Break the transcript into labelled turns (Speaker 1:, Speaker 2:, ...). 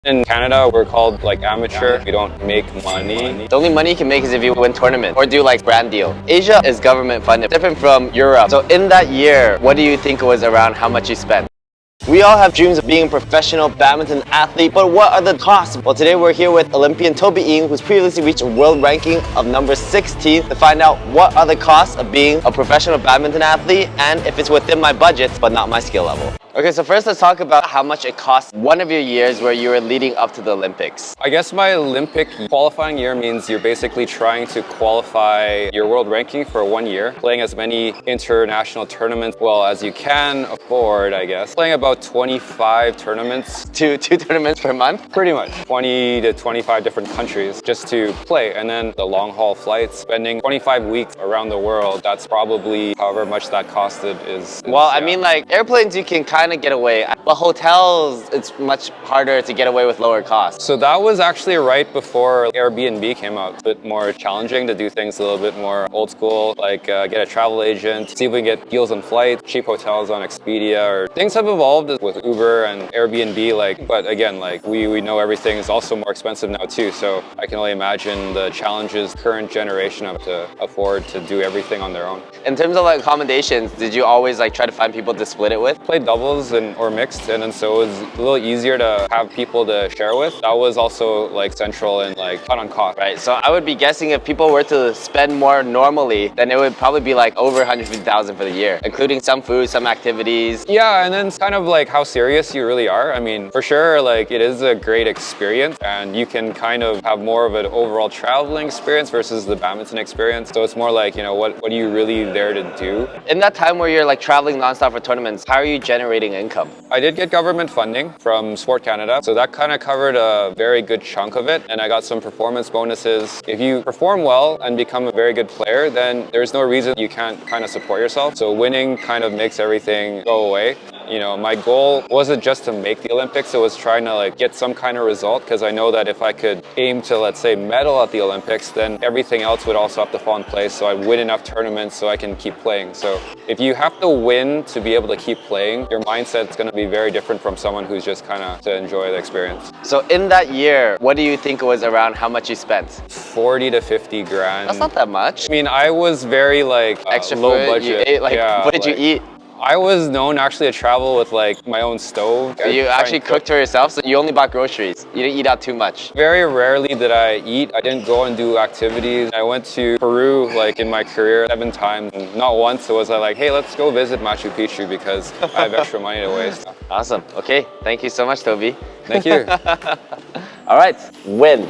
Speaker 1: In Canada, we're called like amateur. We don't make money.
Speaker 2: The only money you can make is if you win tournament or do like brand deal. Asia is government funded, different from Europe. So in that year, what do you think it was around how much you spent? We all have dreams of being a professional badminton athlete, but what are the costs? Well, today we're here with Olympian Toby Ng, who's previously reached a world ranking of number 16 to find out what are the costs of being a professional badminton athlete and if it's within my budget, but not my skill level. Okay, so first let's talk about how much it cost one of your years where you were leading up to the Olympics.
Speaker 1: I guess my Olympic qualifying year means you're basically trying to qualify your world ranking for 1 year, playing as many international tournaments well as you can afford, I guess. Playing about 25 tournaments.
Speaker 2: Two tournaments per month?
Speaker 1: Pretty much. 20 to 25 different countries just to play. And then the long haul flights, spending 25 weeks around the world, that's probably however much that costed is.
Speaker 2: Well, I mean, like airplanes you can kind of get away, but hotels it's much harder to get away with lower costs.
Speaker 1: So that was actually right before Airbnb came out. A bit more challenging to do things a little bit more old school, like get a travel agent, see if we can get deals on flights, cheap hotels on Expedia, or things have evolved with Uber and Airbnb, but again, we know everything is also more expensive now too, so I can only imagine the challenges current generation have to afford to do everything on their own.
Speaker 2: In terms of like accommodations, did you always like try to find people to split it with?
Speaker 1: Played doubles or mixed, and then so it was a little easier to have people to share with. That was also like central and like cut on cost.
Speaker 2: Right, so I would be guessing if people were to spend more normally, then it would probably be like over 150,000 for the year, including some food, some activities.
Speaker 1: Yeah, and then it's kind of like how serious you really are. I mean, for sure, like it is a great experience and you can kind of have more of an overall traveling experience versus the badminton experience. So it's more like, you know, what are you really there to do?
Speaker 2: In that time where you're like traveling nonstop for tournaments, how are you generating income?
Speaker 1: I did get government funding from Sport Canada, so that kind of covered a very good chunk of it, and I got some performance bonuses. If you perform well and become a very good player, then there's no reason you can't kind of support yourself. So winning kind of makes everything go away. You know, my goal wasn't just to make the Olympics, it was trying to like get some kind of result, because I know that if I could aim to, let's say, medal at the Olympics, then everything else would also have to fall in place, so I'd win enough tournaments so I can keep playing. So if you have to win to be able to keep playing, your mindset's going to be very different from someone who's just kind of to enjoy the experience.
Speaker 2: So in that year, what do you think it was around how much you spent?
Speaker 1: 40 to 50 grand.
Speaker 2: That's not that much.
Speaker 1: I mean, I was very like
Speaker 2: extra
Speaker 1: low
Speaker 2: food,
Speaker 1: budget.
Speaker 2: You ate, like,
Speaker 1: yeah,
Speaker 2: what did you eat?
Speaker 1: I was known actually to travel with like my own stove.
Speaker 2: So you actually cooked for yourself, so you only bought groceries. You didn't eat out too much.
Speaker 1: Very rarely did I eat. I didn't go and do activities. I went to Peru like in my career 7 times. And not once was I like, hey, let's go visit Machu Picchu because I have extra money to waste.
Speaker 2: Awesome. Okay, thank you so much, Toby.
Speaker 1: Thank you.
Speaker 2: All right, win.